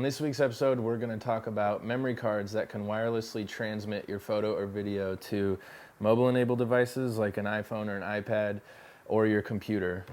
On this week's episode, we're going to talk about memory cards that can wirelessly transmit your photo or video to mobile-enabled devices like an iPhone or an iPad or your computer.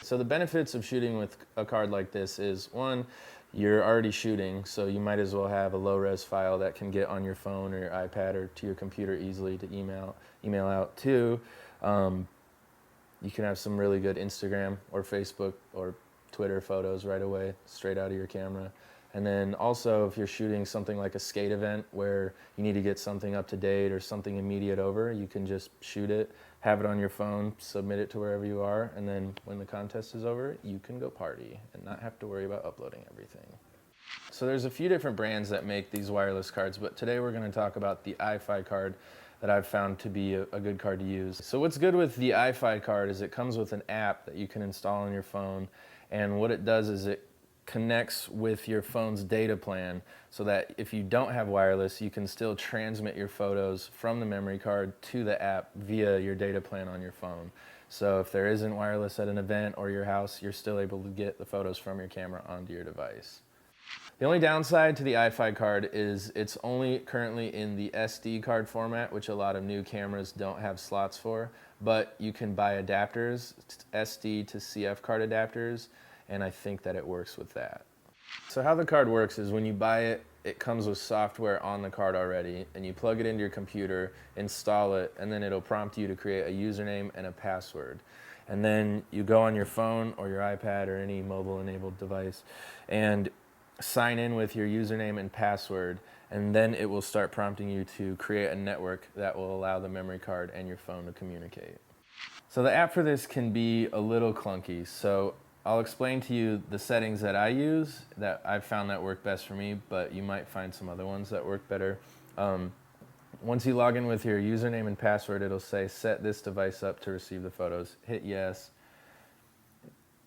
So the benefits of shooting with a card like this is, one, you're already shooting, so you might as well have a low-res file that can get on your phone or your iPad or to your computer easily to email out. Two, you can have some really good Instagram or Facebook or Twitter photos right away, straight out of your camera. And then also, if you're shooting something like a skate event where you need to get something up to date or something immediate over, you can just shoot it, have it on your phone, submit it to wherever you are, and then when the contest is over, you can go party and not have to worry about uploading everything. So there's a few different brands that make these wireless cards, but today we're going to talk about the iFi card that I've found to be a good card to use. So what's good with the iFi card is it comes with an app that you can install on your phone, and what it does is it connects with your phone's data plan so that if you don't have wireless, you can still transmit your photos from the memory card to the app via your data plan on your phone. So if there isn't wireless at an event or your house, you're still able to get the photos from your camera onto your device. The only downside to the iFi card is it's only currently in the SD card format, which a lot of new cameras don't have slots for, but you can buy adapters, SD to CF card adapters, and I think that it works with that. So how the card works is when you buy it, it comes with software on the card already, and you plug it into your computer, install it, and then it'll prompt you to create a username and a password. And then you go on your phone or your iPad or any mobile-enabled device and sign in with your username and password, and then it will start prompting you to create a network that will allow the memory card and your phone to communicate. So the app for this can be a little clunky, so I'll explain to you the settings that I use that I've found that work best for me, but you might find some other ones that work better. Once you log in with your username and password, it'll say set this device up to receive the photos. Hit yes,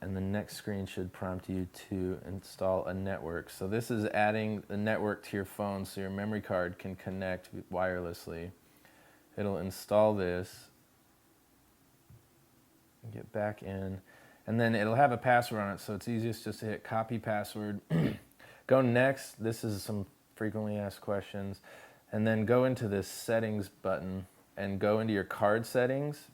and the next screen should prompt you to install a network. So this is adding the network to your phone so your memory card can connect wirelessly. It'll install this, get back in, and then it'll have a password on it, so it's easiest just to hit copy password. Go next, this is some frequently asked questions, and then go into this settings button and go into your card settings,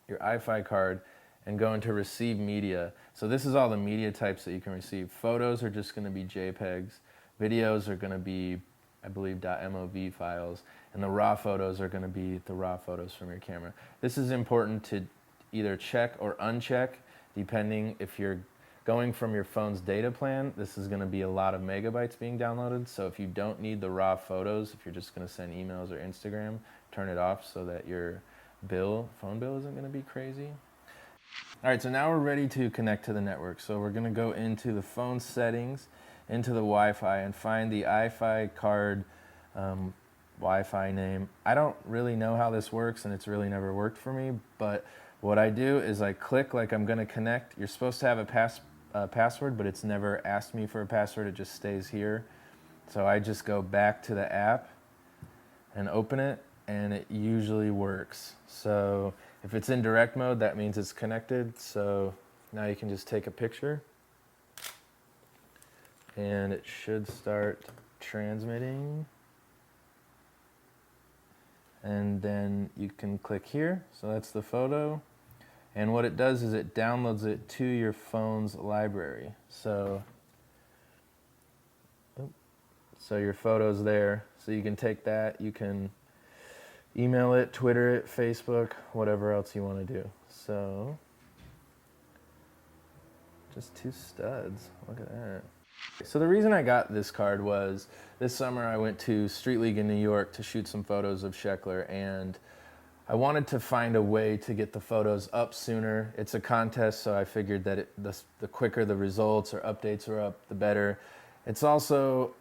your iFi card, and go into receive media. So this is all the media types that you can receive. Photos are just going to be JPEGs, videos are going to be, I believe, .mov files, and the raw photos are going to be the raw photos from your camera. This is important to either check or uncheck, depending if you're going from your phone's data plan. This is going to be a lot of megabytes being downloaded, so if you don't need the raw photos, if you're just going to send emails or Instagram, turn it off so that your phone bill isn't going to be crazy. All right, so now we're ready to connect to the network. So we're going to go into the phone settings, into the Wi-Fi, and find the iFi card Wi-Fi name. I don't really know how this works, and it's really never worked for me, but what I do is I click like I'm going to connect. You're supposed to have a password, but it's never asked me for a password. It just stays here. So I just go back to the app and open it, and it usually works. So if it's in direct mode, that means it's connected. So now you can just take a picture, and it should start transmitting. And then you can click here. So that's the photo. And what it does is it downloads it to your phone's library. So your photo's there. So you can take that, you can email it, Twitter it, Facebook, whatever else you want to do. So just two studs. Look at that. So the reason I got this card was this summer I went to Street League in New York to shoot some photos of Sheckler, and I wanted to find a way to get the photos up sooner. It's a contest, so I figured that the quicker the results or updates are up, the better. It's also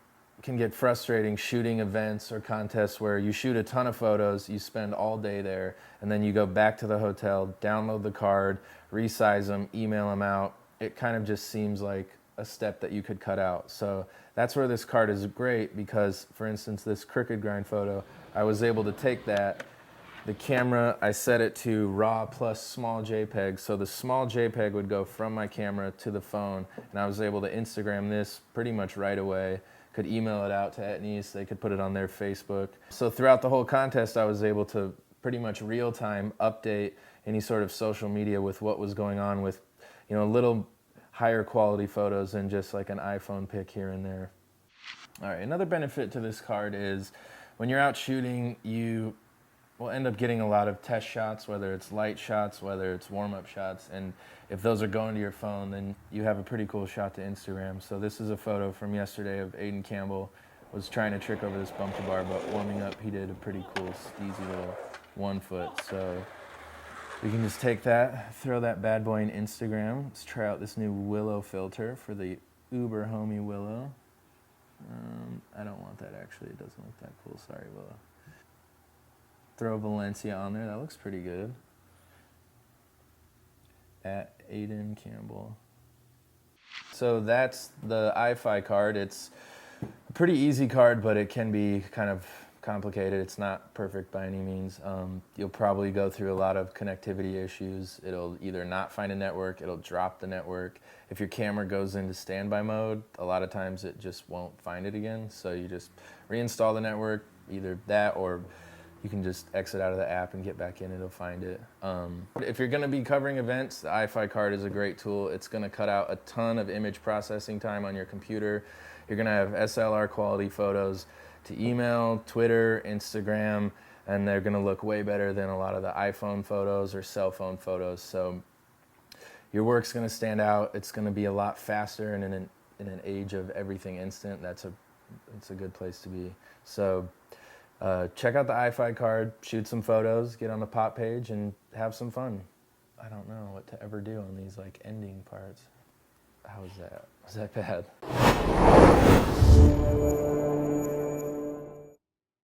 can get frustrating shooting events or contests where you shoot a ton of photos, you spend all day there, and then you go back to the hotel, download the card, resize them, email them out. It kind of just seems like a step that you could cut out. So that's where this card is great because, for instance, this crooked grind photo, I was able to take that, The camera, I set it to RAW plus small JPEG, so the small JPEG would go from my camera to the phone, and I was able to Instagram this pretty much right away. Could email it out to Etnies, they could put it on their Facebook. So throughout the whole contest, I was able to pretty much real time update any sort of social media with what was going on with, you know, a little higher quality photos than just like an iPhone pic here and there. All right, another benefit to this card is when you're out shooting, you will end up getting a lot of test shots, whether it's light shots, whether it's warm-up shots, and if those are going to your phone, then you have a pretty cool shot to Instagram. So this is a photo from yesterday of Aiden Campbell. Was trying to trick over this bumper bar, but warming up, he did a pretty cool, steezy little 1 foot. So we can just take that, throw that bad boy in Instagram. Let's try out this new Willow filter for the Uber Homie Willow. I don't want that actually, it doesn't look that cool, sorry Willow. Throw Valencia on there, that looks pretty good. At Aiden Campbell. So that's the iFi card. It's a pretty easy card, but it can be kind of complicated. It's not perfect by any means. You'll probably go through a lot of connectivity issues. It'll either not find a network, it'll drop the network. If your camera goes into standby mode, a lot of times it just won't find it again. So you just reinstall the network, either that or you can just exit out of the app and get back in, it'll find it. If you're gonna be covering events, the iFi card is a great tool. It's gonna cut out a ton of image processing time on your computer. You're gonna have SLR quality photos to email, Twitter, Instagram, and they're gonna look way better than a lot of the iPhone photos or cell phone photos. So your work's gonna stand out. It's gonna be a lot faster, and in an age of everything instant, it's a good place to be. So check out the iFi card, shoot some photos, get on the pop page, and have some fun. I don't know what to ever do on these like ending parts. How was that? Was that bad?